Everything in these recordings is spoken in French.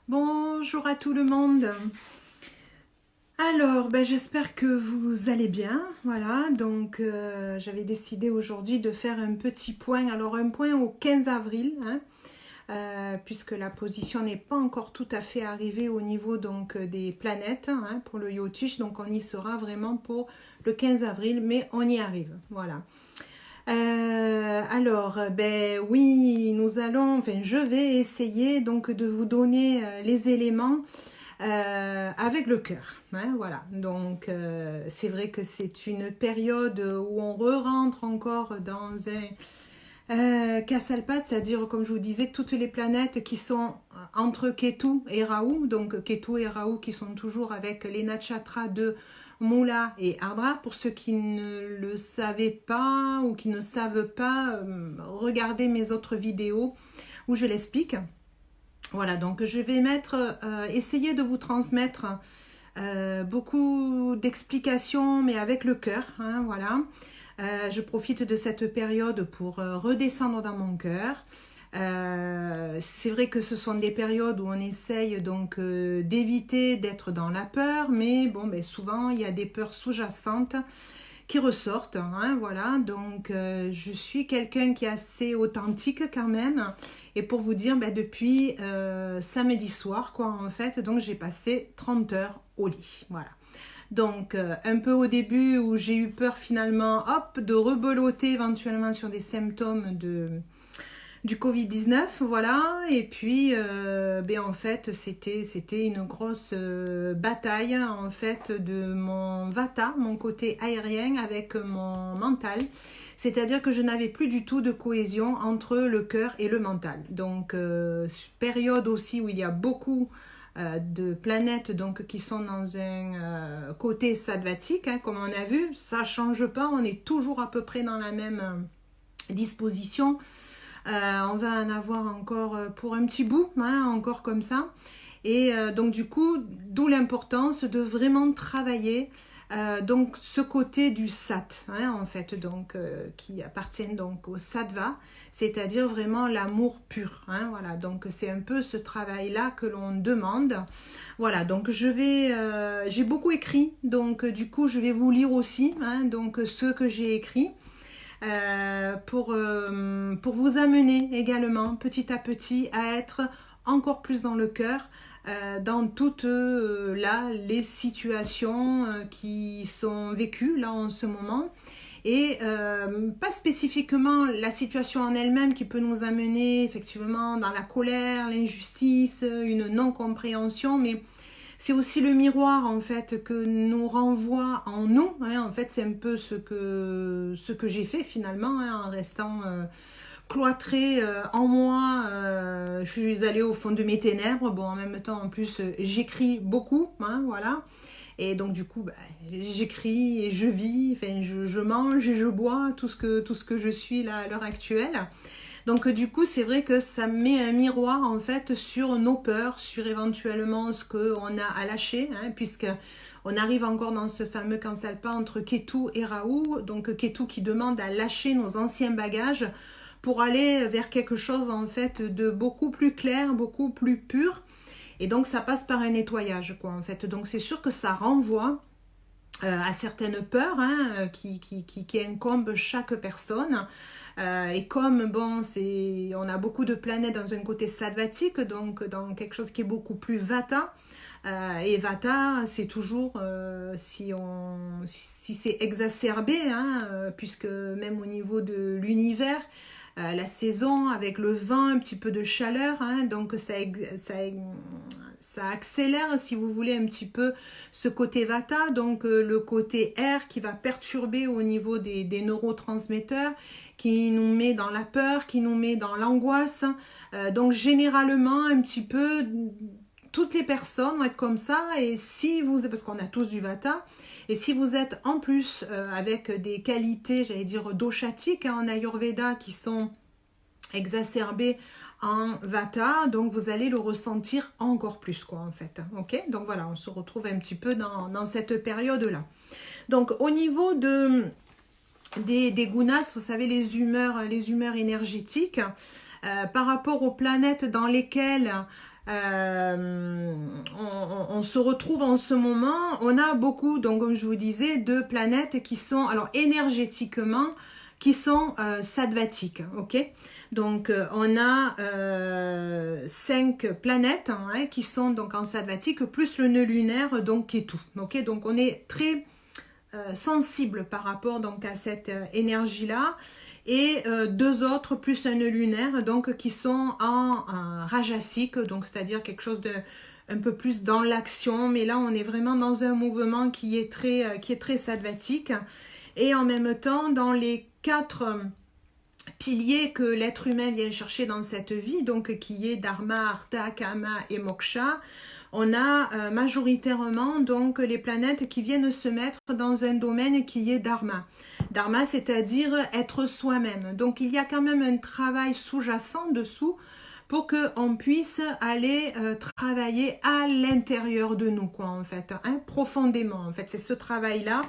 Bonjour à tout le monde. Alors, j'espère que vous allez bien. Voilà, donc j'avais décidé aujourd'hui de faire un petit point. Alors, un point au 15 avril, puisque la position n'est pas encore tout à fait arrivée au niveau donc des planètes pour le Yotish. Donc, on y sera vraiment pour le 15 avril, mais on y arrive. Voilà. Oui, je vais essayer donc de vous donner les éléments avec le cœur. Voilà, donc c'est vrai que c'est une période où on re-rentre encore dans un Kassalpa, c'est-à-dire comme je vous disais, toutes les planètes qui sont entre Ketu et Rahu, donc Ketu et Rahu qui sont toujours avec les nakshatras de Mula et Ardra. Pour ceux qui ne le savaient pas ou qui ne savent pas, regardez mes autres vidéos où je l'explique. Voilà, donc je vais essayer de vous transmettre beaucoup d'explications, mais avec le cœur. Voilà. Je profite de cette période pour redescendre dans mon cœur. C'est vrai que ce sont des périodes où on essaye donc d'éviter d'être dans la peur, mais souvent il y a des peurs sous-jacentes qui ressortent. Voilà, donc je suis quelqu'un qui est assez authentique quand même. Et pour vous dire, depuis samedi soir, en fait, donc j'ai passé 30 heures au lit. Voilà. Donc, un peu au début où j'ai eu peur finalement, de rebeloter éventuellement sur des symptômes du Covid-19, voilà. Et puis, en fait, c'était une grosse bataille, en fait, de mon vata, mon côté aérien, avec mon mental. C'est-à-dire que je n'avais plus du tout de cohésion entre le cœur et le mental. Donc, période aussi où il y a beaucoup de planètes donc, qui sont dans un côté sattvatique, comme on a vu. Ça ne change pas, on est toujours à peu près dans la même disposition. On va en avoir encore pour un petit bout, encore comme ça. Et donc du coup, d'où l'importance de vraiment travailler donc ce côté du sat, en fait, donc qui appartiennent donc au sattva, c'est-à-dire vraiment l'amour pur. Voilà, donc c'est un peu ce travail-là que l'on demande. Voilà, donc j'ai beaucoup écrit, donc du coup je vais vous lire aussi, donc ce que j'ai écrit. Pour vous amener également petit à petit à être encore plus dans le cœur dans toutes les situations qui sont vécues là en ce moment et pas spécifiquement la situation en elle-même qui peut nous amener effectivement dans la colère, l'injustice, une non-compréhension, mais c'est aussi le miroir en fait que nous renvoie en nous. En fait, c'est un peu ce que j'ai fait finalement en restant cloîtrée en moi. Je suis allée au fond de mes ténèbres. Bon, en même temps, en plus, j'écris beaucoup. Voilà. Et donc du coup, j'écris et je vis. Enfin, je mange et je bois tout ce que je suis là à l'heure actuelle. Donc du coup, c'est vrai que ça met un miroir en fait sur nos peurs, sur éventuellement ce qu'on a à lâcher, puisque on arrive encore dans ce fameux Kansalpa entre Ketu et Rahu, donc Ketu qui demande à lâcher nos anciens bagages pour aller vers quelque chose en fait de beaucoup plus clair, beaucoup plus pur. Et donc ça passe par un nettoyage, en fait. Donc c'est sûr que ça renvoie à certaines peurs qui incombent chaque personne. Et comme on a beaucoup de planètes dans un côté sattvatique, donc dans quelque chose qui est beaucoup plus vata. Et vata, c'est toujours si c'est exacerbé, puisque même au niveau de l'univers, la saison avec le vent, un petit peu de chaleur, donc ça accélère, si vous voulez, un petit peu ce côté vata, donc le côté air qui va perturber au niveau des neurotransmetteurs, qui nous met dans la peur, qui nous met dans l'angoisse. Donc généralement, un petit peu, toutes les personnes vont être comme ça, et parce qu'on a tous du vata, et si vous êtes en plus avec des qualités, j'allais dire doshatiques en Ayurveda, qui sont exacerbées en vata, donc vous allez le ressentir encore plus, en fait. Ok, donc voilà, on se retrouve un petit peu dans cette période-là. Donc au niveau des gunas, vous savez, les humeurs énergétiques, par rapport aux planètes dans lesquelles on se retrouve en ce moment, on a beaucoup, donc comme je vous disais, de planètes qui sont, alors énergétiquement, qui sont sattvatiques, ok. Donc on a 5 planètes hein, qui sont donc en sattvatique, plus le nœud lunaire, donc Ketu, ok. Donc on est très sensible par rapport donc à cette énergie-là. Et 2 autres plus un nœud lunaire donc qui sont en rajasique, donc c'est-à-dire quelque chose de un peu plus dans l'action, mais là on est vraiment dans un mouvement qui est très sattvatique. Et en même temps dans les 4 piliers que l'être humain vient chercher dans cette vie, donc qui est Dharma, Artha, Kama et Moksha, on a majoritairement donc les planètes qui viennent se mettre dans un domaine qui est Dharma. Dharma, c'est-à-dire être soi-même. Donc il y a quand même un travail sous-jacent dessous pour qu'on puisse aller travailler à l'intérieur de nous, quoi, en fait, hein, profondément. En fait, c'est ce travail-là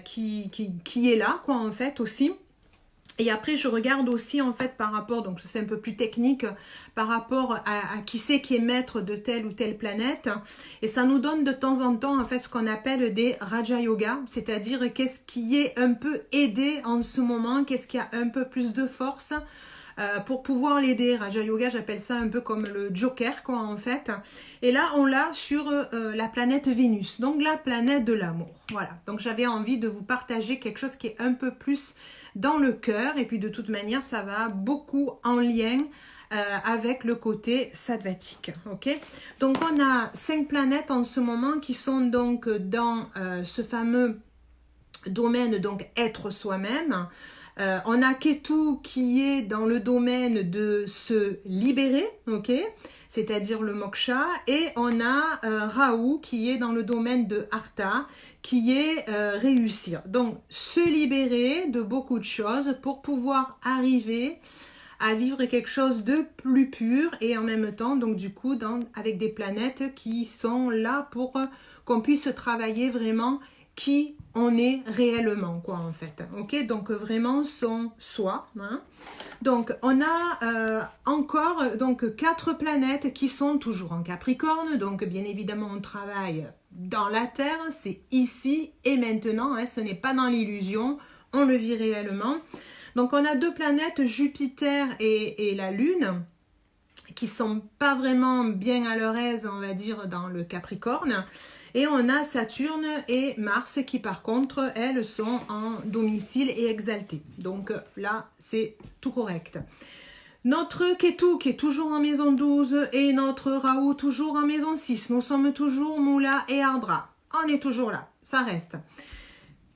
qui est là, quoi, en fait, aussi. Et après, je regarde aussi, en fait, par rapport, donc c'est un peu plus technique, par rapport à qui c'est qui est maître de telle ou telle planète. Et ça nous donne de temps en temps, en fait, ce qu'on appelle des Raja Yoga, c'est-à-dire qu'est-ce qui est un peu aidé en ce moment, qu'est-ce qui a un peu plus de force pour pouvoir l'aider. Raja Yoga, j'appelle ça un peu comme le Joker, quoi, en fait. Et là, on l'a sur la planète Vénus, donc la planète de l'amour. Voilà, donc j'avais envie de vous partager quelque chose qui est un peu plus dans le cœur, et puis de toute manière ça va beaucoup en lien avec le côté sattvatique, ok. Donc on a 5 planètes en ce moment qui sont donc dans ce fameux domaine, donc être soi-même. On a Ketu qui est dans le domaine de se libérer, ok, c'est-à-dire le moksha, et on a Rahu qui est dans le domaine de Artha, qui est réussir. Donc se libérer de beaucoup de choses pour pouvoir arriver à vivre quelque chose de plus pur, et en même temps donc du coup avec des planètes qui sont là pour qu'on puisse travailler vraiment qui on est réellement, quoi, en fait, ok. Donc vraiment son soi, hein. Donc on a encore donc 4 planètes qui sont toujours en Capricorne, donc bien évidemment on travaille dans la Terre, c'est ici et maintenant, hein, ce n'est pas dans l'illusion, on le vit réellement. Donc on a 2 planètes, Jupiter et la Lune, qui sont pas vraiment bien à leur aise, on va dire, dans le Capricorne. Et on a Saturne et Mars qui par contre, elles sont en domicile et exaltées. Donc là, c'est tout correct. Notre Ketu qui est toujours en maison 12 et notre Rahu toujours en maison 6. Nous sommes toujours Moula et Ardra. On est toujours là, ça reste.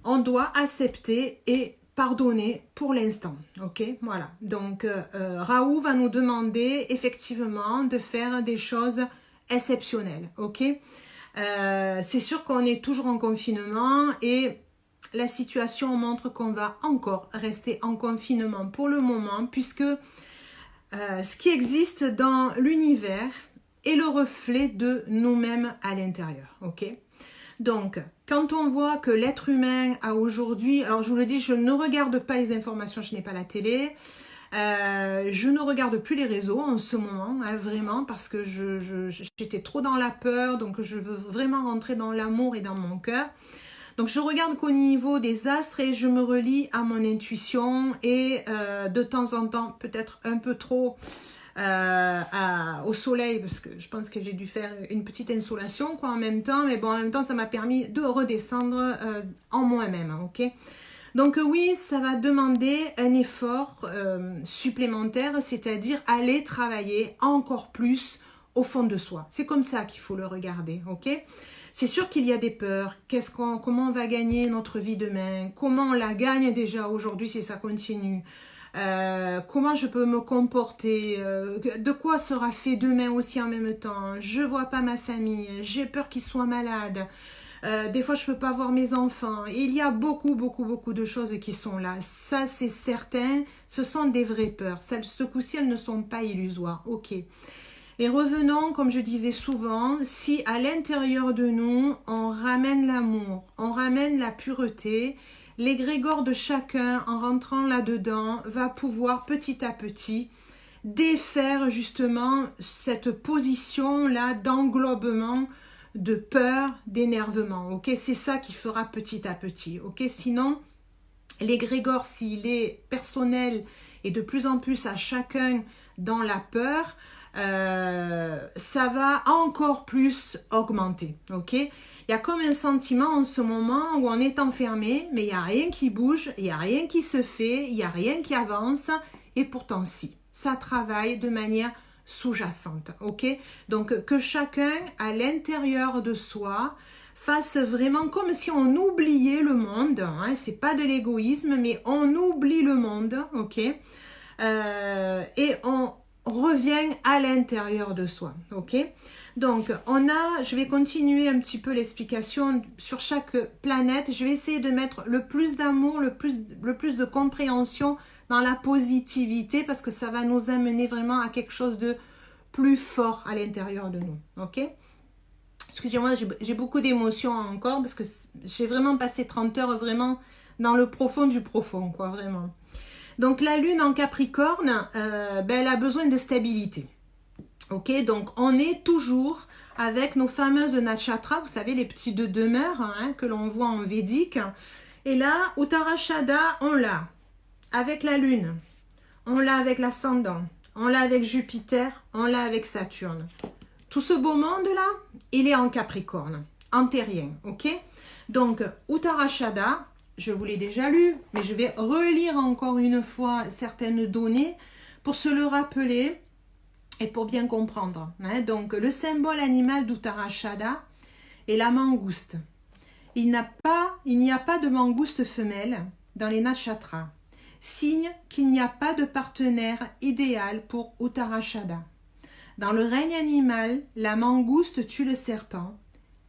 On doit accepter et pardonner pour l'instant, ok, voilà. Donc Rahu va nous demander effectivement de faire des choses exceptionnelles, ok. C'est sûr qu'on est toujours en confinement et la situation montre qu'on va encore rester en confinement pour le moment, puisque ce qui existe dans l'univers est le reflet de nous-mêmes à l'intérieur, ok. Donc, quand on voit que l'être humain a aujourd'hui, alors je vous le dis, je ne regarde pas les informations, je n'ai pas la télé, je ne regarde plus les réseaux en ce moment, hein, vraiment, parce que j'étais trop dans la peur, donc je veux vraiment rentrer dans l'amour et dans mon cœur. Donc je regarde qu'au niveau des astres et je me relie à mon intuition et de temps en temps, peut-être un peu trop au soleil, parce que je pense que j'ai dû faire une petite insolation quoi, en même temps, mais bon, en même temps ça m'a permis de redescendre en moi-même, ok. Donc oui, ça va demander un effort supplémentaire, c'est-à-dire aller travailler encore plus au fond de soi. C'est comme ça qu'il faut le regarder, ok. C'est sûr qu'il y a des peurs. Comment on va gagner notre vie demain? Comment on la gagne déjà aujourd'hui si ça continue? Comment je peux me comporter? De quoi sera fait demain aussi en même temps? Je vois pas ma famille. J'ai peur qu'ils soient malades. Des fois, je peux pas voir mes enfants. Il y a beaucoup de choses qui sont là. Ça, c'est certain. Ce sont des vraies peurs. Ce coup-ci, elles ne sont pas illusoires. Ok. Et revenons, comme je disais souvent, si à l'intérieur de nous, on ramène l'amour, on ramène la pureté, l'égrégore de chacun, en rentrant là-dedans, va pouvoir petit à petit défaire justement cette position-là d'englobement, de peur, d'énervement. Ok, c'est ça qui fera petit à petit. Ok, sinon, l'égrégore, s'il est personnel et de plus en plus à chacun dans la peur, ça va encore plus augmenter. Ok, il y a comme un sentiment en ce moment où on est enfermé, mais il n'y a rien qui bouge, il n'y a rien qui se fait, il n'y a rien qui avance, et pourtant si, ça travaille de manière sous-jacente. Ok, donc que chacun à l'intérieur de soi fasse vraiment comme si on oubliait le monde, hein, c'est pas de l'égoïsme, mais on oublie le monde, ok, et on revient à l'intérieur de soi, ok. Donc je vais continuer un petit peu l'explication sur chaque planète. Je vais essayer de mettre le plus d'amour, le plus de compréhension dans la positivité, parce que ça va nous amener vraiment à quelque chose de plus fort à l'intérieur de nous, ok. Excusez-moi, j'ai beaucoup d'émotions encore, parce que j'ai vraiment passé 30 heures vraiment dans le profond du profond, quoi, vraiment. Donc la lune en Capricorne, elle a besoin de stabilité. Ok, donc on est toujours avec nos fameuses nakshatras, vous savez, les petits de demeure, hein, que l'on voit en védique. Et là, Uttarashada, on l'a avec la lune, on l'a avec l'ascendant, on l'a avec Jupiter, on l'a avec Saturne. Tout ce beau monde-là, il est en Capricorne, en terrien, ok. Donc, Uttarashada, je vous l'ai déjà lu, mais je vais relire encore une fois certaines données pour se le rappeler et pour bien comprendre. Hein. Donc, le symbole animal d'Uttarashada est la mangouste. Il n'y a pas de mangouste femelle dans les nakshatras, signe qu'il n'y a pas de partenaire idéal pour Uttarashada. Dans le règne animal, la mangouste tue le serpent.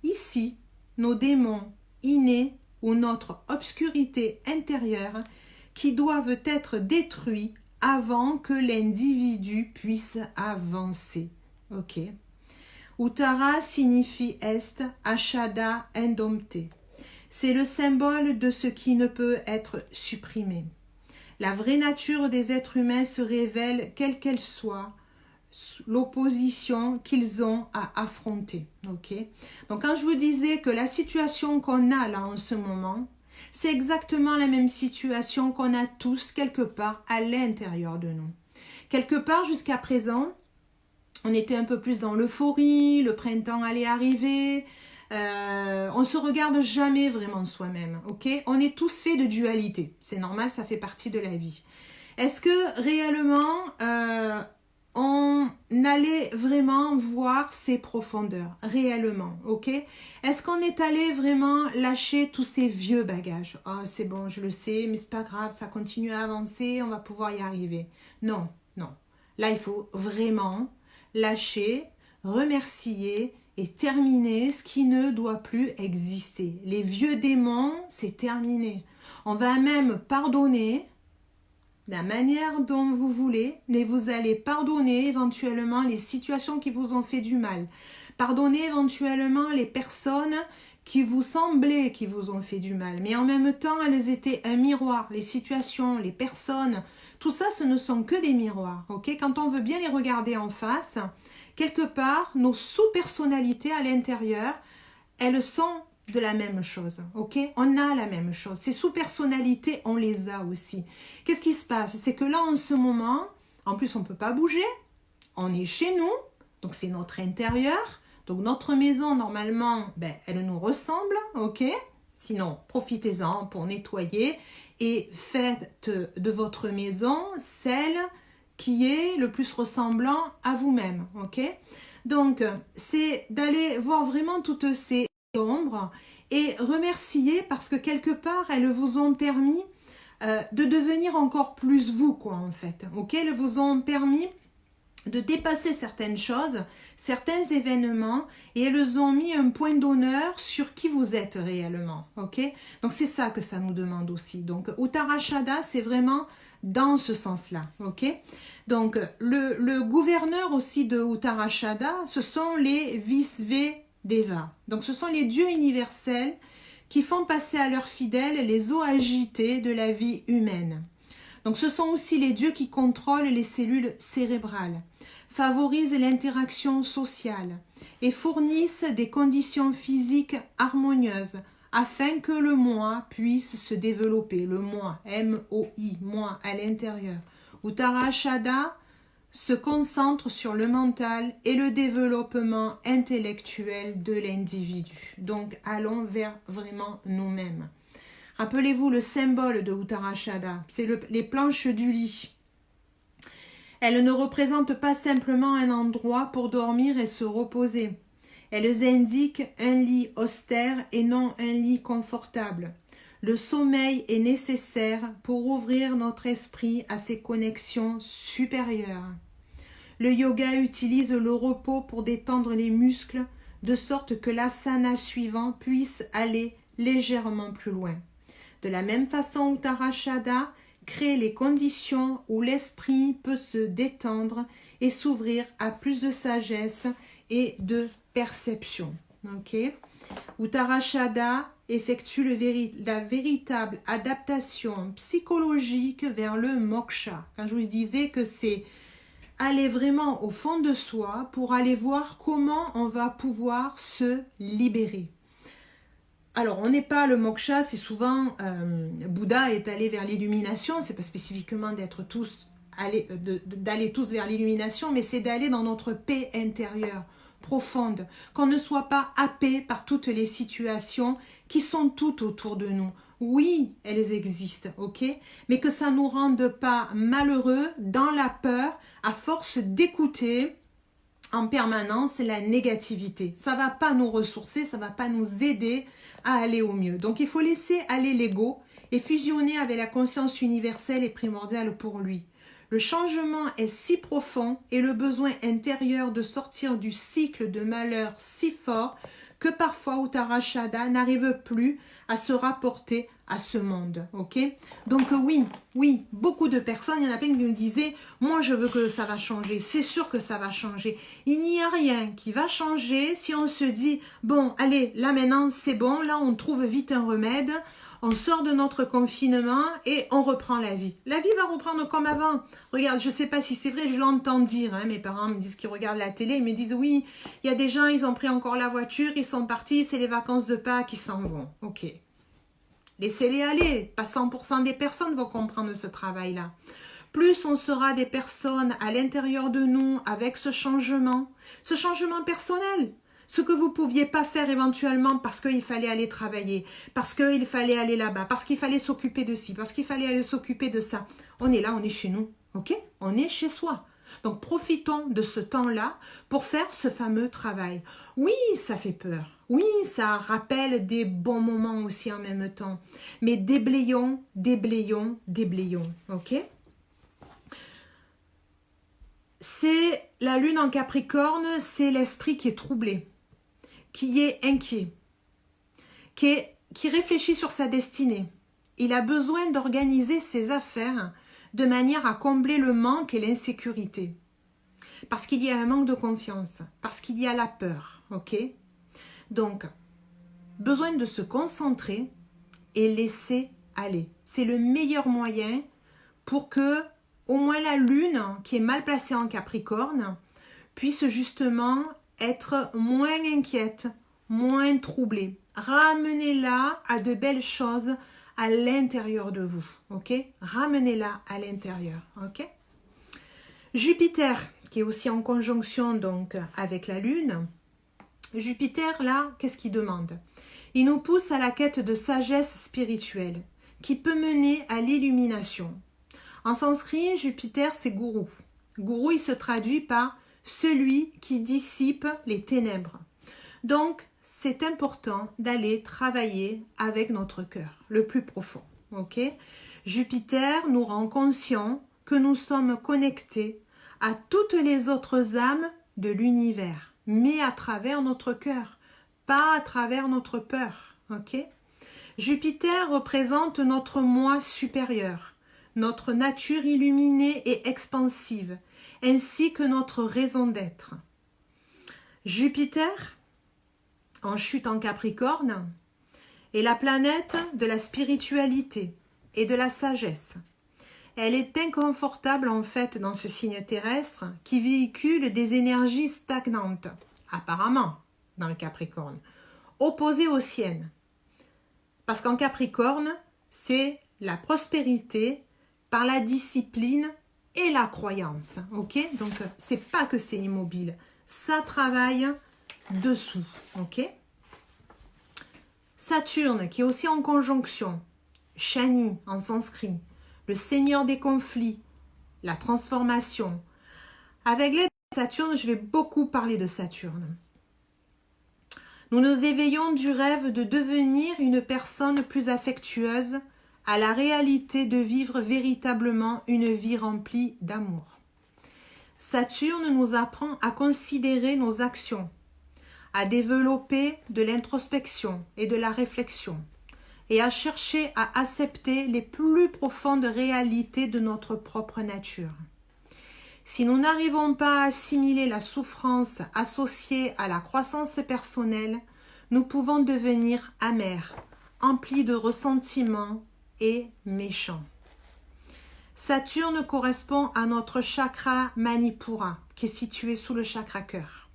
Ici, nos démons innés ou notre obscurité intérieure qui doivent être détruits avant que l'individu puisse avancer. Ok. Uttara signifie est, Ashada indompté. C'est le symbole de ce qui ne peut être supprimé. La vraie nature des êtres humains se révèle quelle qu'elle soit, l'opposition qu'ils ont à affronter. Okay. Donc quand je vous disais que la situation qu'on a là en ce moment, c'est exactement la même situation qu'on a tous quelque part à l'intérieur de nous. Quelque part jusqu'à présent, on était un peu plus dans l'euphorie, le printemps allait arriver, on ne se regarde jamais vraiment soi-même. Okay. On est tous faits de dualité, c'est normal, ça fait partie de la vie. Est-ce que réellement on allait vraiment voir ses profondeurs, réellement, ok? Est-ce qu'on est allé vraiment lâcher tous ces vieux bagages? Oh, c'est bon, je le sais, mais c'est pas grave, ça continue à avancer, on va pouvoir y arriver. Non, non. Là, il faut vraiment lâcher, remercier et terminer ce qui ne doit plus exister. Les vieux démons, c'est terminé. On va même pardonner la manière dont vous voulez, mais vous allez pardonner éventuellement les situations qui vous ont fait du mal. Pardonner éventuellement les personnes qui vous semblaient qui vous ont fait du mal. Mais en même temps, elles étaient un miroir. Les situations, les personnes, tout ça, ce ne sont que des miroirs. Okay? Quand on veut bien les regarder en face, quelque part, nos sous-personnalités à l'intérieur, elles sont de la même chose, ok? On a la même chose. Ces sous-personnalités, on les a aussi. Qu'est-ce qui se passe? C'est que là, en ce moment, en plus, on ne peut pas bouger. On est chez nous, donc c'est notre intérieur. Donc notre maison, normalement, elle nous ressemble, ok? Sinon, profitez-en pour nettoyer et faites de votre maison celle qui est le plus ressemblant à vous-même, ok? Donc, c'est d'aller voir vraiment toutes ces ombres et remercier parce que quelque part elles vous ont permis de devenir encore plus vous, quoi, en fait, ok? Elles vous ont permis de dépasser certaines choses, certains événements, et elles ont mis un point d'honneur sur qui vous êtes réellement, ok? Donc c'est ça que ça nous demande aussi. Donc Uttarashada, c'est vraiment dans ce sens-là, ok? Donc le gouverneur aussi de Uttarashada, ce sont les Visvedeva. Donc ce sont les dieux universels qui font passer à leurs fidèles les eaux agitées de la vie humaine. Donc ce sont aussi les dieux qui contrôlent les cellules cérébrales, favorisent l'interaction sociale et fournissent des conditions physiques harmonieuses afin que le moi puisse se développer, le moi, M-O-I, moi à l'intérieur. Uttarashada se concentre sur le mental et le développement intellectuel de l'individu. Donc allons vers vraiment nous-mêmes. Rappelez-vous le symbole de Uttarashada, c'est les planches du lit. Elles ne représentent pas simplement un endroit pour dormir et se reposer. Elles indiquent un lit austère et non un lit confortable. Le sommeil est nécessaire pour ouvrir notre esprit à ses connexions supérieures. Le yoga utilise le repos pour détendre les muscles de sorte que l'asana suivant puisse aller légèrement plus loin. De la même façon, Uttarashada crée les conditions où l'esprit peut se détendre et s'ouvrir à plus de sagesse et de perception. Okay. Uttarashada effectue la véritable adaptation psychologique vers le moksha. Quand je vous disais que c'est aller vraiment au fond de soi pour aller voir comment on va pouvoir se libérer. Alors, on n'est pas le moksha, c'est souvent Bouddha est allé vers l'illumination, c'est pas spécifiquement d'aller tous vers l'illumination, mais c'est d'aller dans notre paix intérieure profonde, qu'on ne soit pas happé par toutes les situations qui sont toutes autour de nous. Oui, elles existent, ok, mais que ça ne nous rende pas malheureux dans la peur à force d'écouter en permanence la négativité. Ça ne va pas nous ressourcer, ça ne va pas nous aider à aller au mieux. Donc il faut laisser aller l'ego et fusionner avec la conscience universelle et primordiale pour lui. Le changement est si profond et le besoin intérieur de sortir du cycle de malheur si fort que parfois Uttarashada n'arrive plus à se rapporter à ce monde, ok? Donc oui, beaucoup de personnes, il y en a plein qui me disaient « Moi, je veux que ça va changer, c'est sûr que ça va changer. » Il n'y a rien qui va changer si on se dit « Bon, allez, là maintenant, c'est bon, là on trouve vite un remède, on sort de notre confinement et on reprend la vie. » La vie va reprendre comme avant. Regarde, je ne sais pas si c'est vrai, je l'entends dire. Hein, mes parents me disent qu'ils regardent la télé, ils me disent « Oui, il y a des gens, ils ont pris encore la voiture, ils sont partis, c'est les vacances de Pâques, ils s'en vont. » Ok. Laissez-les aller. Pas 100% des personnes vont comprendre ce travail-là. Plus on sera des personnes à l'intérieur de nous avec ce changement personnel. Ce que vous ne pouviez pas faire éventuellement parce qu'il fallait aller travailler, parce qu'il fallait aller là-bas, parce qu'il fallait s'occuper de ci, parce qu'il fallait aller s'occuper de ça. On est là, on est chez nous, ok? On est chez soi. Donc profitons de ce temps-là pour faire ce fameux travail. Oui, ça fait peur. Oui, ça rappelle des bons moments aussi en même temps. Mais déblayons, ok? C'est la lune en Capricorne, c'est l'esprit qui est troublé, qui est inquiet, qui réfléchit sur sa destinée. Il a besoin d'organiser ses affaires de manière à combler le manque et l'insécurité. Parce qu'il y a un manque de confiance, parce qu'il y a la peur, ok? Donc, besoin de se concentrer et laisser aller. C'est le meilleur moyen pour que, au moins la lune, qui est mal placée en Capricorne, puisse justement être moins inquiète, moins troublée. Ramenez-la à de belles choses à l'intérieur de vous, ok? Ramenez-la à l'intérieur, ok? Jupiter, qui est aussi en conjonction donc avec la Lune. Jupiter, là, qu'est-ce qu'il demande? Il nous pousse à la quête de sagesse spirituelle, qui peut mener à l'illumination. En sanskrit, Jupiter, c'est gourou. Gourou, il se traduit par celui qui dissipe les ténèbres. Donc, c'est important d'aller travailler avec notre cœur, le plus profond. Ok? Jupiter nous rend conscients que nous sommes connectés à toutes les autres âmes de l'univers, mais à travers notre cœur, pas à travers notre peur. Ok? Jupiter représente notre moi supérieur, notre nature illuminée et expansive, ainsi que notre raison d'être. Jupiter, en chute en Capricorne, est la planète de la spiritualité et de la sagesse. Elle est inconfortable en fait dans ce signe terrestre qui véhicule des énergies stagnantes, apparemment, dans le Capricorne, opposées aux siennes. Parce qu'en Capricorne, c'est la prospérité par la discipline et la croyance. Ok? Donc, c'est pas que c'est immobile. Ça travaille dessous. Ok? Saturne, qui est aussi en conjonction, Shani en sanskrit, le seigneur des conflits, la transformation. Avec l'aide de Saturne, je vais beaucoup parler de Saturne. Nous nous éveillons du rêve de devenir une personne plus affectueuse à la réalité de vivre véritablement une vie remplie d'amour. Saturne nous apprend à considérer nos actions, à développer de l'introspection et de la réflexion, et à chercher à accepter les plus profondes réalités de notre propre nature. Si nous n'arrivons pas à assimiler la souffrance associée à la croissance personnelle, nous pouvons devenir amers, emplis de ressentiments et méchants. Saturne correspond à notre chakra Manipura, qui est situé sous le chakra cœur.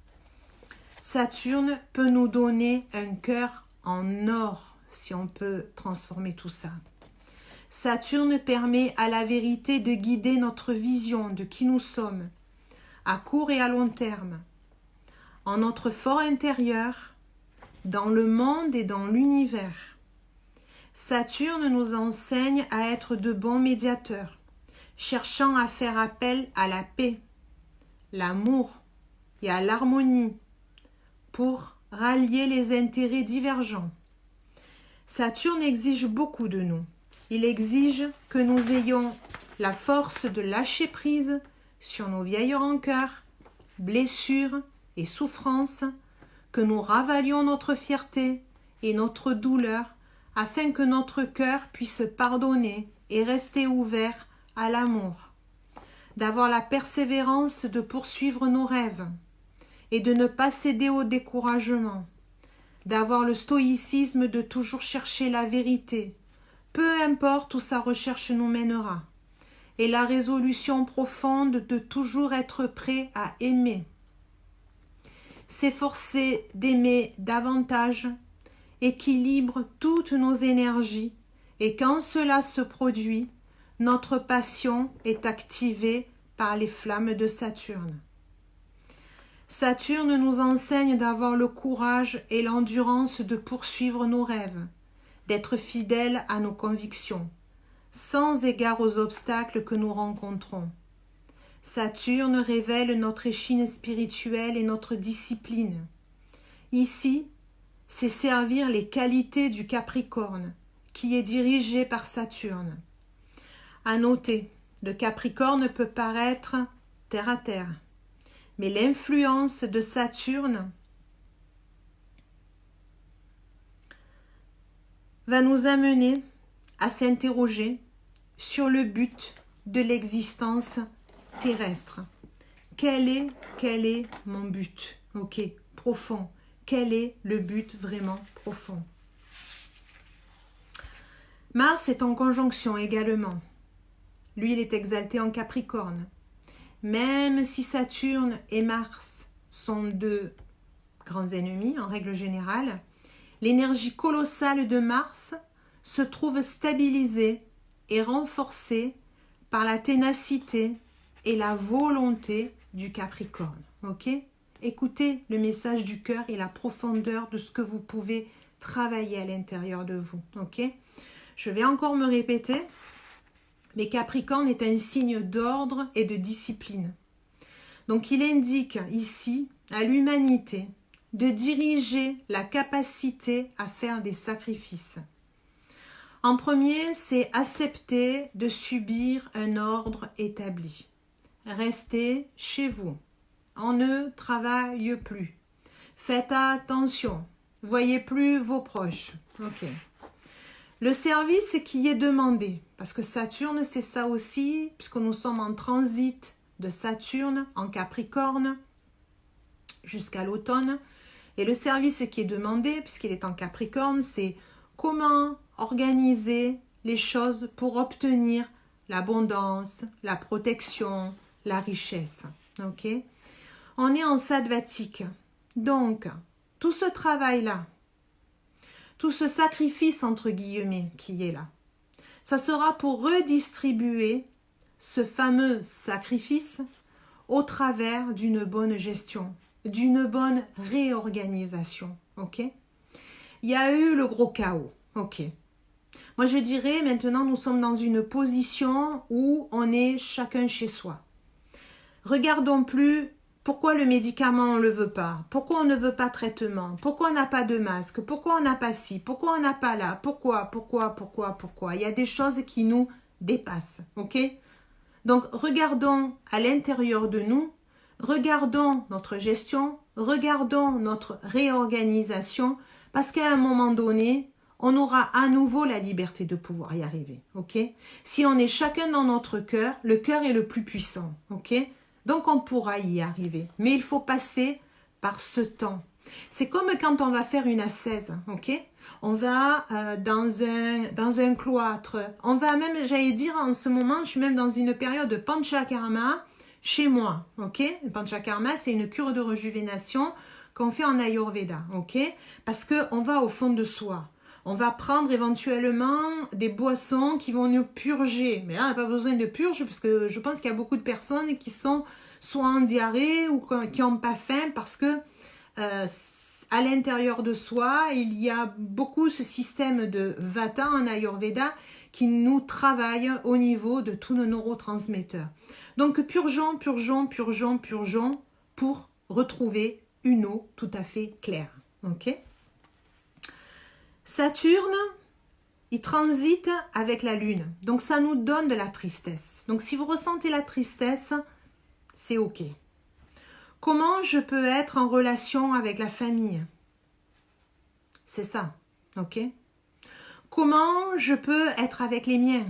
Saturne peut nous donner un cœur en or, si on peut transformer tout ça. Saturne permet à la vérité de guider notre vision de qui nous sommes, à court et à long terme, en notre fort intérieur, dans le monde et dans l'univers. Saturne nous enseigne à être de bons médiateurs, cherchant à faire appel à la paix, l'amour et à l'harmonie pour rallier les intérêts divergents. Saturne exige beaucoup de nous. Il exige que nous ayons la force de lâcher prise sur nos vieilles rancœurs, blessures et souffrances, que nous ravalions notre fierté et notre douleur afin que notre cœur puisse pardonner et rester ouvert à l'amour, d'avoir la persévérance de poursuivre nos rêves et de ne pas céder au découragement, d'avoir le stoïcisme de toujours chercher la vérité, peu importe où sa recherche nous mènera, et la résolution profonde de toujours être prêt à aimer. S'efforcer d'aimer davantage équilibre toutes nos énergies, et quand cela se produit, notre passion est activée par les flammes de Saturne. Saturne nous enseigne d'avoir le courage et l'endurance de poursuivre nos rêves, d'être fidèles à nos convictions, sans égard aux obstacles que nous rencontrons. Saturne révèle notre échine spirituelle et notre discipline. Ici, c'est servir les qualités du Capricorne, qui est dirigé par Saturne. À noter, le Capricorne peut paraître terre à terre, mais l'influence de Saturne va nous amener à s'interroger sur le but de l'existence terrestre. Quel est mon but? Ok, profond. Quel est le but vraiment profond? Mars est en conjonction également. Lui, il est exalté en Capricorne. Même si Saturne et Mars sont deux grands ennemis en règle générale, l'énergie colossale de Mars se trouve stabilisée et renforcée par la ténacité et la volonté du Capricorne. Ok? Écoutez le message du cœur et la profondeur de ce que vous pouvez travailler à l'intérieur de vous. Ok? Je vais encore me répéter, mais Capricorne est un signe d'ordre et de discipline. Donc il indique ici à l'humanité de diriger la capacité à faire des sacrifices. En premier, c'est accepter de subir un ordre établi. Restez chez vous. On ne travaille plus. Faites attention. Voyez plus vos proches. Ok. Le service qui est demandé, parce que Saturne, c'est ça aussi, puisque nous sommes en transit de Saturne en Capricorne jusqu'à l'automne. Et le service qui est demandé, puisqu'il est en Capricorne, c'est comment organiser les choses pour obtenir l'abondance, la protection, la richesse. Ok? On est en sattvatique. Donc, tout ce travail-là, tout ce sacrifice entre guillemets qui est là, ça sera pour redistribuer ce fameux sacrifice au travers d'une bonne gestion, d'une bonne réorganisation. Ok? Il y a eu le gros chaos. Ok? Moi, je dirais maintenant, nous sommes dans une position où on est chacun chez soi. Regardons plus pourquoi le médicament, on ne le veut pas, pourquoi on ne veut pas traitement, pourquoi on n'a pas de masque, pourquoi on n'a pas ci, pourquoi on n'a pas là, pourquoi. Il y a des choses qui nous dépassent, ok? Donc, regardons à l'intérieur de nous, regardons notre gestion, regardons notre réorganisation, parce qu'à un moment donné, on aura à nouveau la liberté de pouvoir y arriver, ok? Si on est chacun dans notre cœur, le cœur est le plus puissant, ok? Donc on pourra y arriver, mais il faut passer par ce temps. C'est comme quand on va faire une ascèse, ok? On va dans un cloître, on va même, j'allais dire en ce moment, je suis même dans une période de panchakarma chez moi, ok? Le panchakarma, c'est une cure de rejuvénation qu'on fait en Ayurveda, ok? Parce qu'on va au fond de soi. On va prendre éventuellement des boissons qui vont nous purger. Mais là, on n'a pas besoin de purge parce que je pense qu'il y a beaucoup de personnes qui sont soit en diarrhée ou qui n'ont pas faim parce que à l'intérieur de soi, il y a beaucoup ce système de Vata en Ayurveda qui nous travaille au niveau de tous nos neurotransmetteurs. Donc, purgeons pour retrouver une eau tout à fait claire. Ok ? Saturne, il transite avec la Lune. Donc, ça nous donne de la tristesse. Donc, si vous ressentez la tristesse, c'est OK. Comment je peux être en relation avec la famille? C'est ça, OK? Comment je peux être avec les miens?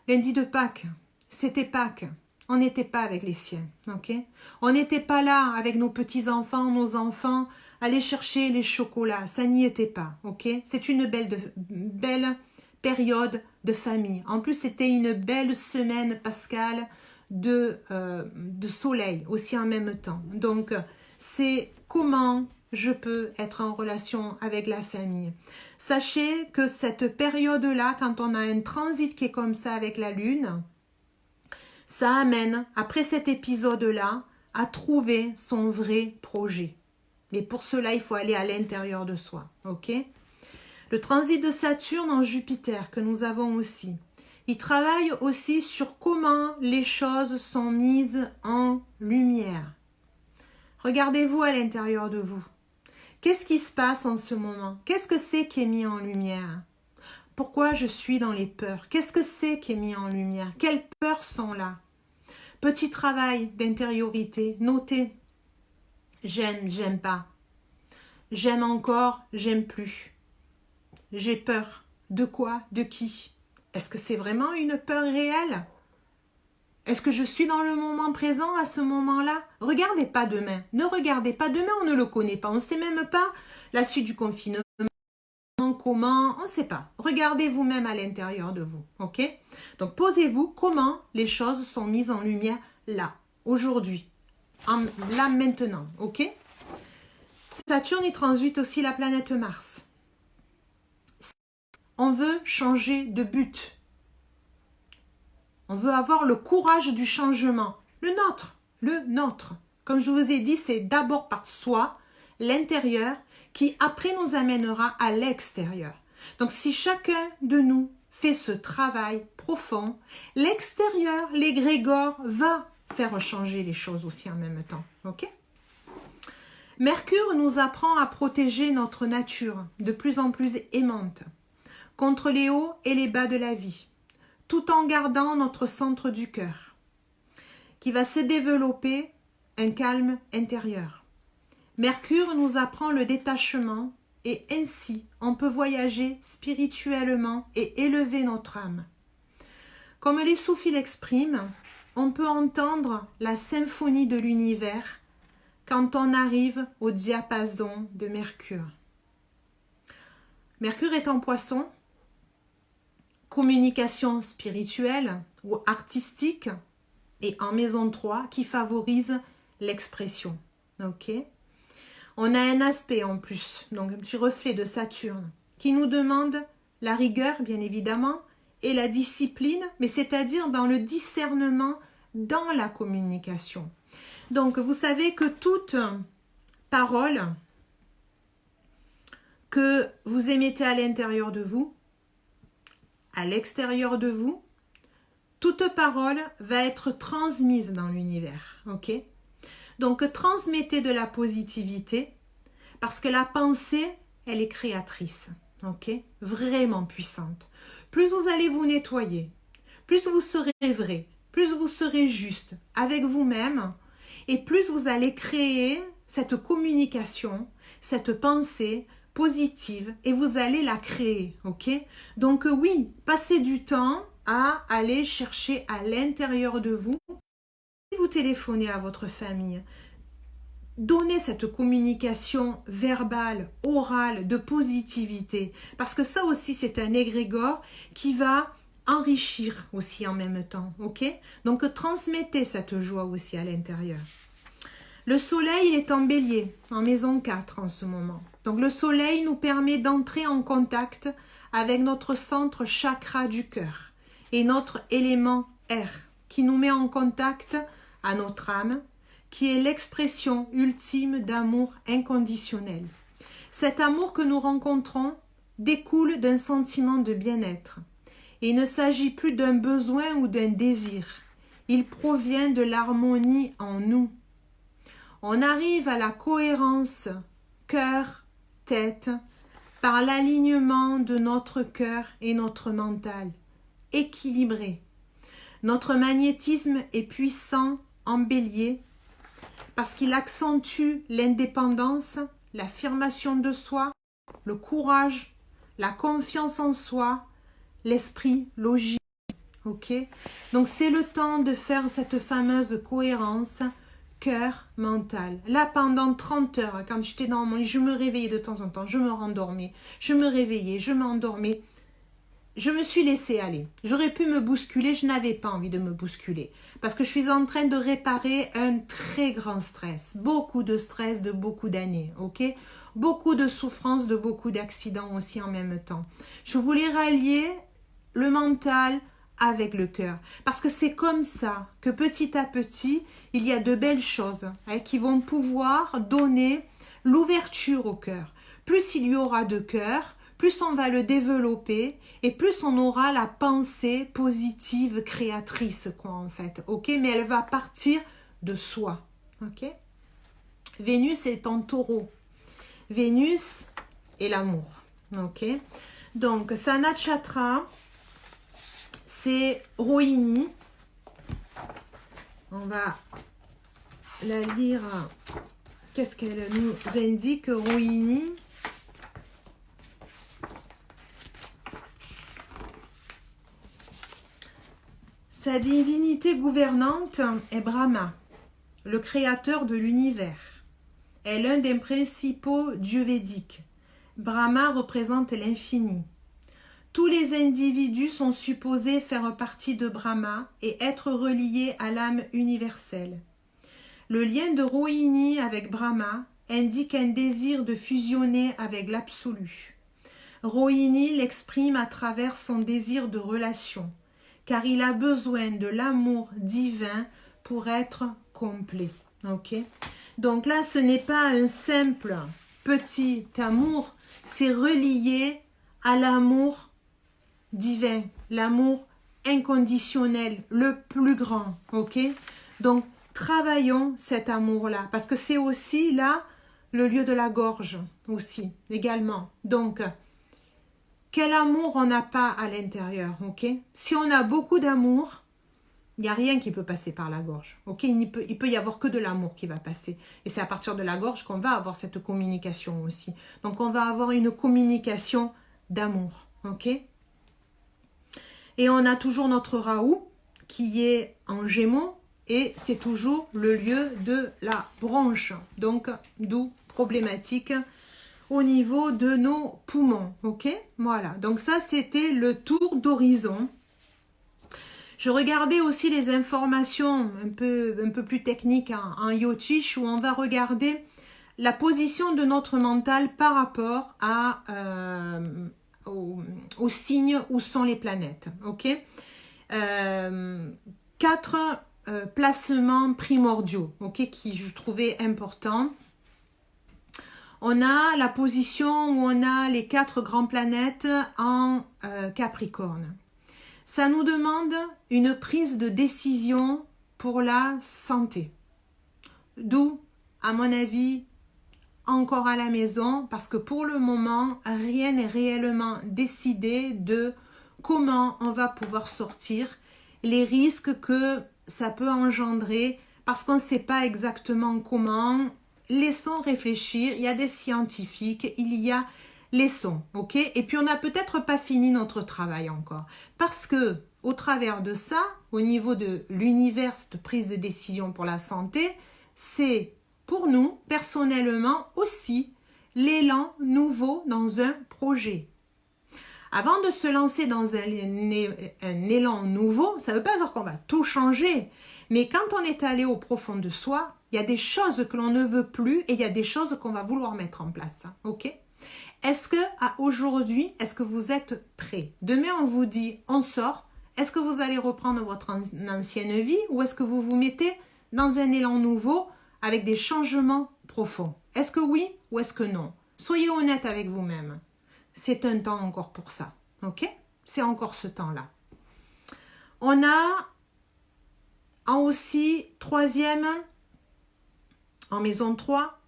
Lundi de Pâques, c'était Pâques. On n'était pas avec les siens, OK? On n'était pas là avec nos petits-enfants, nos enfants, aller chercher les chocolats. Ça n'y était pas, OK? C'est une belle période de famille. En plus, c'était une belle semaine pascale de soleil aussi en même temps. Donc, c'est comment je peux être en relation avec la famille. Sachez que cette période-là, quand on a un transit qui est comme ça avec la Lune, ça amène, après cet épisode-là, à trouver son vrai projet. Mais pour cela, il faut aller à l'intérieur de soi. Ok ? Le transit de Saturne en Jupiter, que nous avons aussi, il travaille aussi sur comment les choses sont mises en lumière. Regardez-vous à l'intérieur de vous. Qu'est-ce qui se passe en ce moment? Qu'est-ce que c'est qui est mis en lumière? Pourquoi je suis dans les peurs? Qu'est-ce que c'est qui est mis en lumière? Quelles peurs sont là? Petit travail d'intériorité, notez. J'aime, j'aime pas. J'aime encore, j'aime plus. J'ai peur. De quoi? De qui? Est-ce que c'est vraiment une peur réelle? Est-ce que je suis dans le moment présent à ce moment-là? Regardez pas demain. Ne regardez pas demain, on ne le connaît pas. On ne sait même pas la suite du confinement. Comment, on ne sait pas. Regardez vous-même à l'intérieur de vous, ok? Donc, posez-vous comment les choses sont mises en lumière là, aujourd'hui, là, maintenant, ok? Saturne, il transite aussi la planète Mars. On veut changer de but. On veut avoir le courage du changement. Le nôtre. Comme je vous ai dit, c'est d'abord par soi, l'intérieur, qui après nous amènera à l'extérieur. Donc si chacun de nous fait ce travail profond, l'extérieur, l'égrégore, va faire changer les choses aussi en même temps. Ok? Mercure nous apprend à protéger notre nature de plus en plus aimante contre les hauts et les bas de la vie, tout en gardant notre centre du cœur, qui va se développer un calme intérieur. Mercure nous apprend le détachement et ainsi on peut voyager spirituellement et élever notre âme. Comme les soufis l'expriment, on peut entendre la symphonie de l'univers quand on arrive au diapason de Mercure. Mercure est en Poisson. communication spirituelle ou artistique, et en maison 3 qui favorise l'expression. Ok. On a un aspect en plus, donc un petit reflet de Saturne, qui nous demande la rigueur, bien évidemment, et la discipline, mais c'est-à-dire dans le discernement, dans la communication. Donc, vous savez que toute parole que vous émettez à l'intérieur de vous, à l'extérieur de vous, toute parole va être transmise dans l'univers, ok? Donc, transmettez de la positivité, parce que la pensée, elle est créatrice, ok? Vraiment puissante. Plus vous allez vous nettoyer, plus vous serez vrai, plus vous serez juste avec vous-même, et plus vous allez créer cette communication, cette pensée positive, et vous allez la créer, ok? Donc oui, passez du temps à aller chercher à l'intérieur de vous. Si vous téléphonez à votre famille, donnez cette communication verbale, orale, de positivité, parce que ça aussi c'est un égrégore qui va enrichir aussi en même temps, ok? Donc transmettez cette joie aussi à l'intérieur. Le soleil, il est en bélier, en maison 4 en ce moment. Donc le soleil nous permet d'entrer en contact avec notre centre chakra du cœur et notre élément air, qui nous met en contact à notre âme, qui est l'expression ultime d'amour inconditionnel. Cet amour que nous rencontrons découle d'un sentiment de bien-être. Et il ne s'agit plus d'un besoin ou d'un désir. Il provient de l'harmonie en nous. On arrive à la cohérence cœur-tête par l'alignement de notre cœur et notre mental, équilibré. Notre magnétisme est puissant en bélier parce qu'il accentue l'indépendance, l'affirmation de soi, le courage, la confiance en soi, l'esprit logique. Ok? Donc c'est le temps de faire cette fameuse cohérence cœur mental. Là, pendant 30 heures, quand j'étais dans mon lit, je me réveillais de temps en temps, je me rendormais, je me réveillais, je m'endormais. Je me suis laissée aller. J'aurais pu me bousculer, je n'avais pas envie de me bousculer. Parce que je suis en train de réparer un très grand stress. Beaucoup de stress de beaucoup d'années, ok? Beaucoup de souffrance de beaucoup d'accidents aussi en même temps. Je voulais rallier le mental avec le cœur. Parce que c'est comme ça que petit à petit, il y a de belles choses qui vont pouvoir donner l'ouverture au cœur. Plus il y aura de cœur, plus on va le développer et plus on aura la pensée positive créatrice, quoi, en fait. Ok, mais elle va partir de soi. Ok. Vénus est en taureau. Vénus est l'amour. Ok. Donc, sa nakshatra, c'est Rohini. On va la lire. Qu'est-ce qu'elle nous indique, Rohini? Sa divinité gouvernante est Brahma, le créateur de l'univers. Est l'un des principaux dieux védiques. Brahma représente l'infini. Tous les individus sont supposés faire partie de Brahma et être reliés à l'âme universelle. Le lien de Rohini avec Brahma indique un désir de fusionner avec l'absolu. Rohini l'exprime à travers son désir de relation, car il a besoin de l'amour divin pour être complet. Ok? Donc là, ce n'est pas un simple petit amour, c'est relié à l'amour divin, l'amour inconditionnel, le plus grand. Ok? Donc, travaillons cet amour-là, parce que c'est aussi là le lieu de la gorge, aussi, également. Donc, quel amour on n'a pas à l'intérieur, ok? Si on a beaucoup d'amour, il n'y a rien qui peut passer par la gorge, ok? Il peut y avoir que de l'amour qui va passer. Et c'est à partir de la gorge qu'on va avoir cette communication aussi. Donc, on va avoir une communication d'amour, ok? Et on a toujours notre Rahu qui est en Gémeaux et c'est toujours le lieu de la branche. Donc, d'où problématique au niveau de nos poumons. Ok, voilà. Donc ça, c'était le tour d'horizon. Je regardais aussi les informations un peu plus techniques en Yotish, où on va regarder la position de notre mental par rapport aux signes où sont les planètes. Ok, 4 placements primordiaux, ok, qui je trouvais importants. On a la position où on a les 4 grandes planètes en Capricorne. Ça nous demande une prise de décision pour la santé. D'où, à mon avis, encore à la maison, parce que pour le moment, rien n'est réellement décidé de comment on va pouvoir sortir, les risques que ça peut engendrer, parce qu'on ne sait pas exactement comment. Laissons réfléchir, il y a des scientifiques, il y a laissons, ok? Et puis on n'a peut-être pas fini notre travail encore, parce que au travers de ça, au niveau de l'univers de prise de décision pour la santé, c'est pour nous, personnellement aussi, l'élan nouveau dans un projet. Avant de se lancer dans un élan nouveau, ça ne veut pas dire qu'on va tout changer, mais quand on est allé au profond de soi, il y a des choses que l'on ne veut plus et il y a des choses qu'on va vouloir mettre en place, ok? Est-ce que aujourd'hui, est-ce que vous êtes prêts? Demain, on vous dit, on sort. Est-ce que vous allez reprendre votre ancienne vie ou est-ce que vous vous mettez dans un élan nouveau avec des changements profonds? Est-ce que oui ou est-ce que non? Soyez honnête avec vous-même. C'est un temps encore pour ça, ok? C'est encore ce temps-là. On a aussi troisième, en maison 3,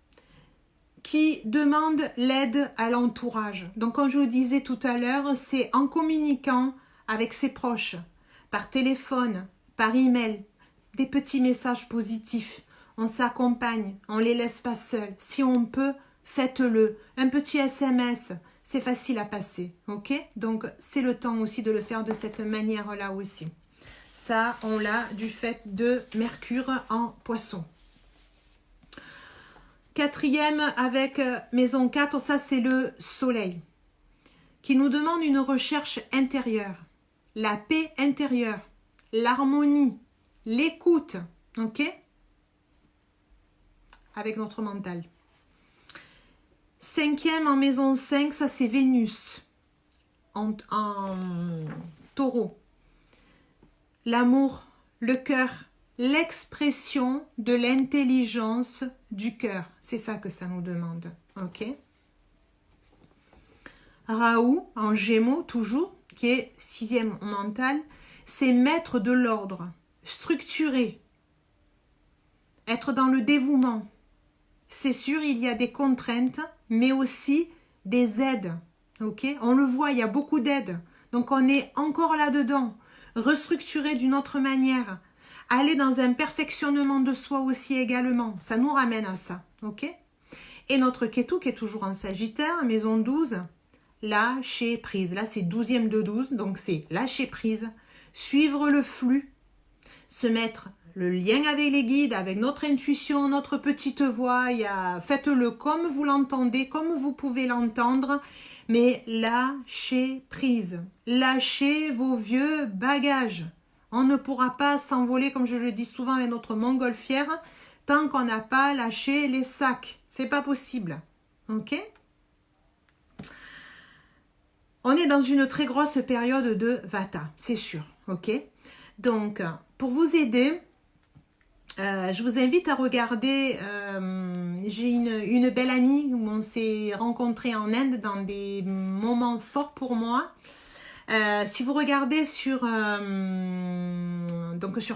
qui demande l'aide à l'entourage. Donc, comme je vous disais tout à l'heure, c'est en communiquant avec ses proches, par téléphone, par email, des petits messages positifs. On s'accompagne, on ne les laisse pas seuls. Si on peut, faites-le. Un petit SMS, c'est facile à passer, ok? Donc, c'est le temps aussi de le faire de cette manière-là aussi. Ça, on l'a du fait de Mercure en Poisson. Quatrième avec maison 4, ça c'est le soleil qui nous demande une recherche intérieure, la paix intérieure, l'harmonie, l'écoute, ok? Avec notre mental. Cinquième en maison 5, ça c'est Vénus en taureau. L'amour, le cœur, l'expression de l'intelligence du cœur. C'est ça que ça nous demande. Ok. Raoult, en Gémeaux, toujours, qui est 6e mental, c'est mettre de l'ordre, structurer, être dans le dévouement. C'est sûr, il y a des contraintes, mais aussi des aides. Ok. On le voit, il y a beaucoup d'aides. Donc, on est encore là-dedans. Restructurer d'une autre manière. Aller dans un perfectionnement de soi aussi également. Ça nous ramène à ça. Ok. Et notre Ketu qui est toujours en Sagittaire, maison 12, lâcher prise. Là, c'est 12e de 12, donc c'est lâcher prise. Suivre le flux. Se mettre le lien avec les guides, avec notre intuition, notre petite voix. Faites-le comme vous l'entendez, comme vous pouvez l'entendre. Mais lâchez prise. Lâchez vos vieux bagages. On ne pourra pas s'envoler, comme je le dis souvent avec notre montgolfière, tant qu'on n'a pas lâché les sacs. C'est pas possible. Ok? On est dans une très grosse période de Vata, c'est sûr. Ok? Donc, pour vous aider, je vous invite à regarder, j'ai une belle amie où on s'est rencontrés en Inde dans des moments forts pour moi. Si vous regardez sur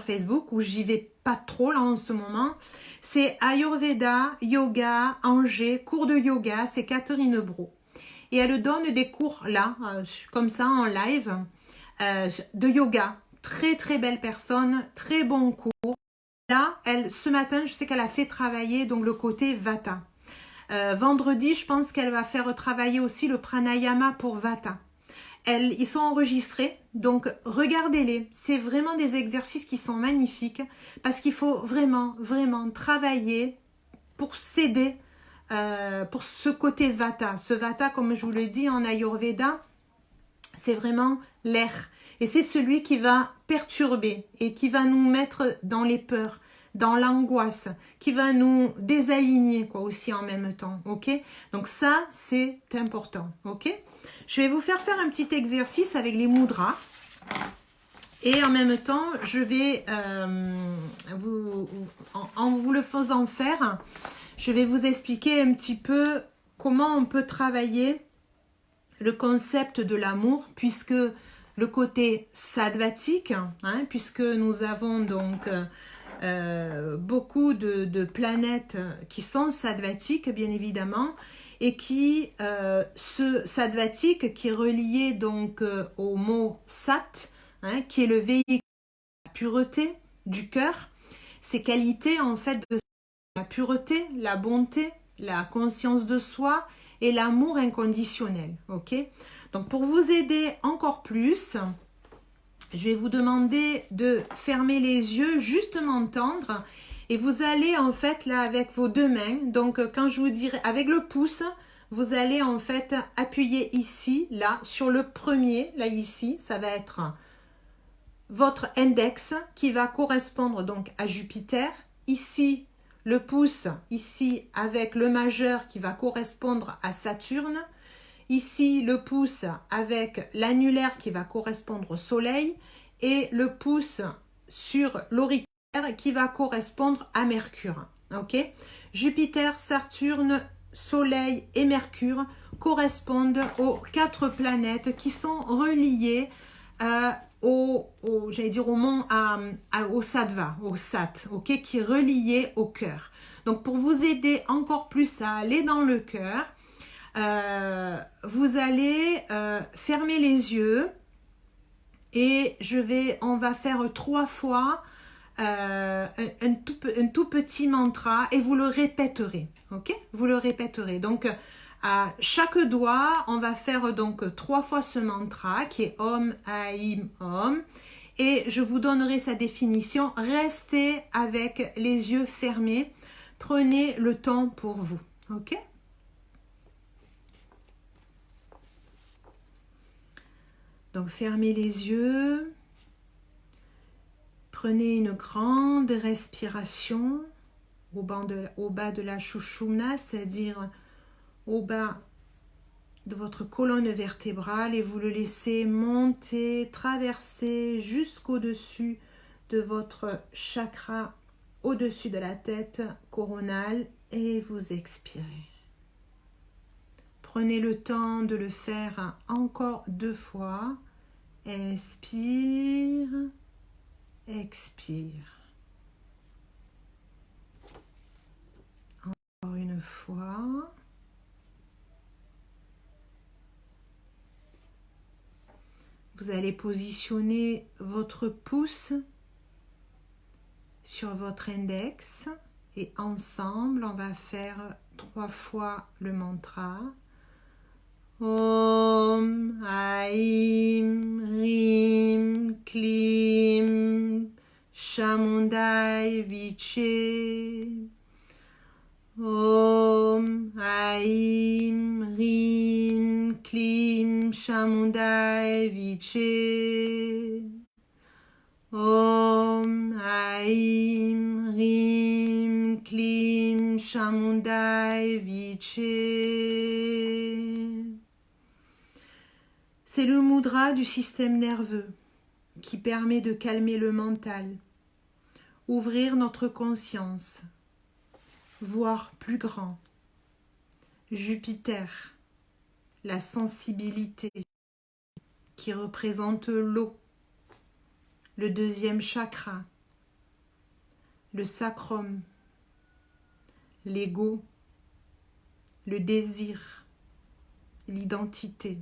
Facebook, où j'y vais pas trop là en ce moment, c'est Ayurveda, Yoga, Angers, cours de yoga, c'est Catherine Bro. Et elle donne des cours là, comme ça en live, de yoga. Très très belle personne, très bon cours. Là, ce matin, je sais qu'elle a fait travailler donc le côté Vata. Vendredi, je pense qu'elle va faire travailler aussi le pranayama pour Vata. Ils sont enregistrés, donc regardez-les. C'est vraiment des exercices qui sont magnifiques parce qu'il faut vraiment, vraiment travailler pour s'aider pour ce côté Vata. Ce Vata, comme je vous le dis en Ayurveda, c'est vraiment l'air. Et c'est celui qui va perturber et qui va nous mettre dans les peurs, dans l'angoisse, qui va nous désaligner quoi, aussi en même temps. Ok? Donc ça, c'est important. Ok? Je vais vous faire un petit exercice avec les mudras. Et en même temps, je vais, en vous le faisant faire, je vais vous expliquer un petit peu comment on peut travailler le concept de l'amour, puisque le côté sattvatique, hein, puisque nous avons donc beaucoup de planètes qui sont sattvatiques, bien évidemment, et qui, ce sattvatique qui est relié donc au mot sat, hein, qui est le véhicule de la pureté du cœur, ces qualités en fait de la pureté, la bonté, la conscience de soi et l'amour inconditionnel. Ok? Donc pour vous aider encore plus, je vais vous demander de fermer les yeux, juste m'entendre, et vous allez en fait là avec vos deux mains, donc quand je vous dirai avec le pouce, vous allez en fait appuyer ici, là, sur le premier, là ici, ça va être votre index qui va correspondre donc à Jupiter, ici le pouce, ici avec le majeur qui va correspondre à Saturne, ici le pouce avec l'annulaire qui va correspondre au Soleil et le pouce sur l'auriculaire qui va correspondre à Mercure. Ok? Jupiter, Saturne, Soleil et Mercure correspondent aux 4 planètes qui sont reliées j'allais dire au sattva, au sat, ok, qui est relié au cœur. Donc pour vous aider encore plus à aller dans le cœur, vous allez fermer les yeux et on va faire 3 fois un tout petit mantra et vous le répéterez, ok? Vous le répéterez. Donc à chaque doigt, on va faire donc 3 fois ce mantra qui est Om, Aim, Om. Et je vous donnerai sa définition. Restez avec les yeux fermés. Prenez le temps pour vous. Ok? Donc fermez les yeux. Prenez une grande respiration au bas de la Sushumna, c'est-à-dire au bas de votre colonne vertébrale, et vous le laissez monter, traverser jusqu'au-dessus de votre chakra, au-dessus de la tête coronale, et vous expirez. Prenez le temps de le faire encore 2 fois. Inspire, expire. Encore une fois. Vous allez positionner votre pouce sur votre index et ensemble, on va faire 3 fois le mantra. Om, Aim, Rim, Klim, Chamundai, Viche. Om, Aim, Rim, Klim, Chamundai, Viche. Om, Aim, Rim, Klim, Chamundai, Viche. C'est le mudra du système nerveux qui permet de calmer le mental, ouvrir notre conscience, voir plus grand. Jupiter, la sensibilité qui représente l'eau, le 2e chakra, le sacrum, l'ego, le désir, l'identité.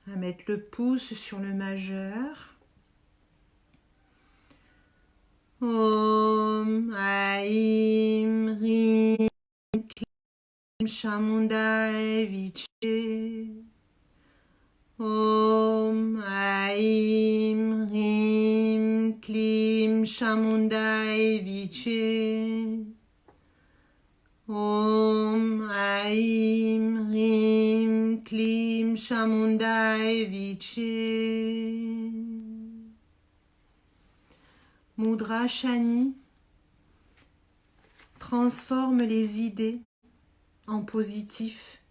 À mettre le pouce sur le majeur. Om, Aim, Rim, Klim, Chamundai, Viche. Om Aim Rim Klim Chamundai Viche. Om Aim Rim Klim Chamundai Viche. Mudra Shani transforme les idées en positif,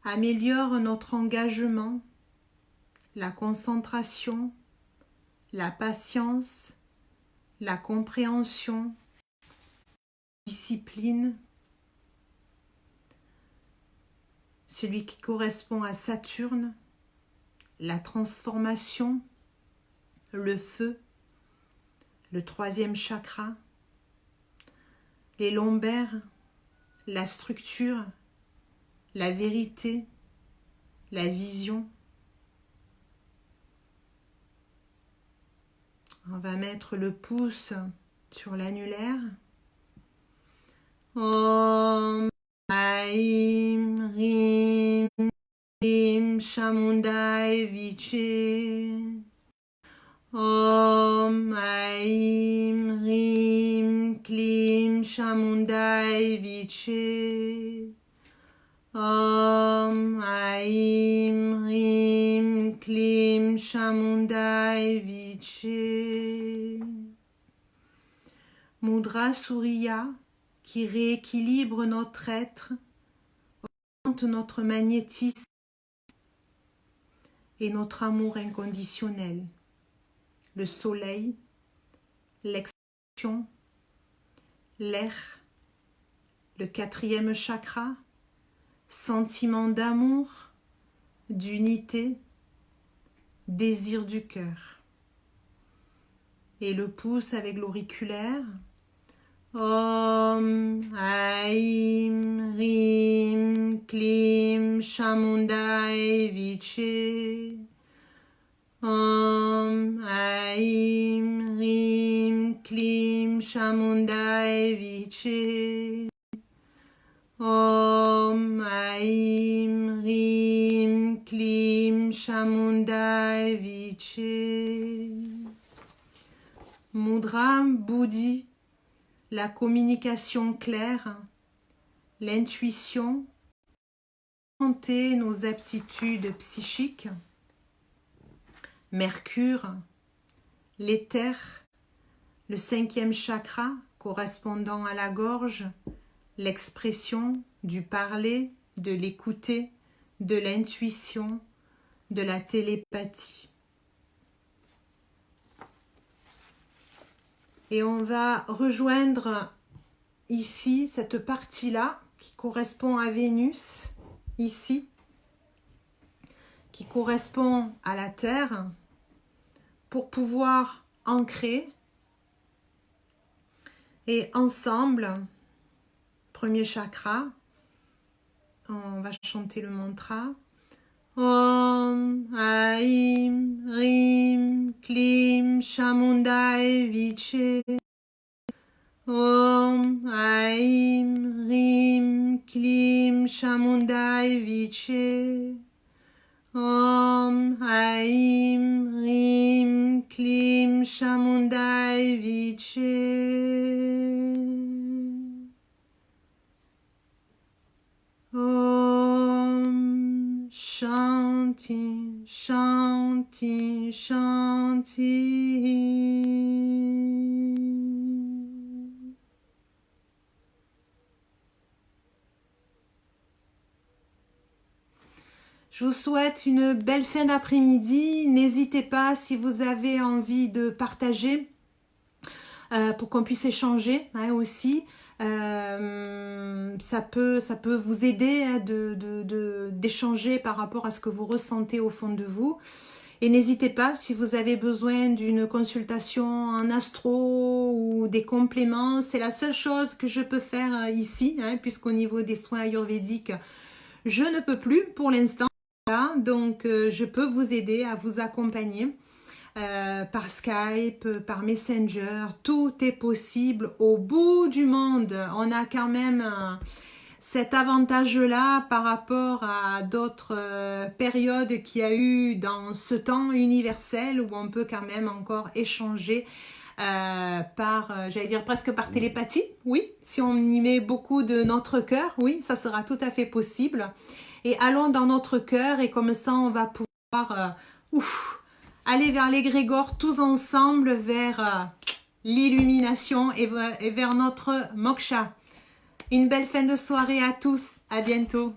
améliore notre engagement, la concentration, la patience, la compréhension, la discipline. Celui qui correspond à Saturne, la transformation, le feu, le 3e chakra, les lombaires, la structure, la vérité, la vision. On va mettre le pouce sur l'annulaire. Om Aim Rim Klim Chamundai Viche. Om Aim Rim Klim Chamundai Viche. Om Aim Rim Klim Chamundai Viche. Mudra Surya qui rééquilibre notre être, augmente notre magnétisme et notre amour inconditionnel. Le soleil, l'expansion, l'air, le 4e chakra, sentiment d'amour, d'unité, désir du cœur. Et le pouce avec l'auriculaire. Om Aim Rim Klim Chamundai Viche. Om Aim Rim Klim Chamundai Viche. Om Aim Rim Klim Chamundai Viche. Mudra Buddhi, la communication claire, l'intuition, augmenter nos aptitudes psychiques. Mercure, l'éther, le 5e chakra correspondant à la gorge, l'expression, du parler, de l'écouter, de l'intuition, de la télépathie. Et on va rejoindre ici cette partie-là qui correspond à Vénus, ici, qui correspond à la Terre, pour pouvoir ancrer. Et ensemble, premier chakra, on va chanter le mantra. Om Aim Rim Klim Chamundai Viche. Om Aim Rim Klim Chamundai Viche. Om Aim Rim Klim Chamundai Viche. Om Shanti, Shanti, Shanti. Je vous souhaite une belle fin d'après-midi. N'hésitez pas si vous avez envie de partager pour qu'on puisse échanger aussi. Ça peut vous aider d'échanger par rapport à ce que vous ressentez au fond de vous. Et n'hésitez pas, si vous avez besoin d'une consultation en astro ou des compléments, c'est la seule chose que je peux faire ici, puisqu'au niveau des soins ayurvédiques, je ne peux plus pour l'instant. Donc, je peux vous aider à vous accompagner par Skype, par Messenger. Tout est possible au bout du monde. On a quand même cet avantage-là par rapport à d'autres périodes qu'il y a eu dans ce temps universel où on peut quand même encore échanger j'allais dire presque par télépathie, oui, si on y met beaucoup de notre cœur, oui, ça sera tout à fait possible. Et allons dans notre cœur et comme ça on va pouvoir aller vers l'égrégore tous ensemble vers l'illumination et vers notre moksha. Une belle fin de soirée à tous, à bientôt.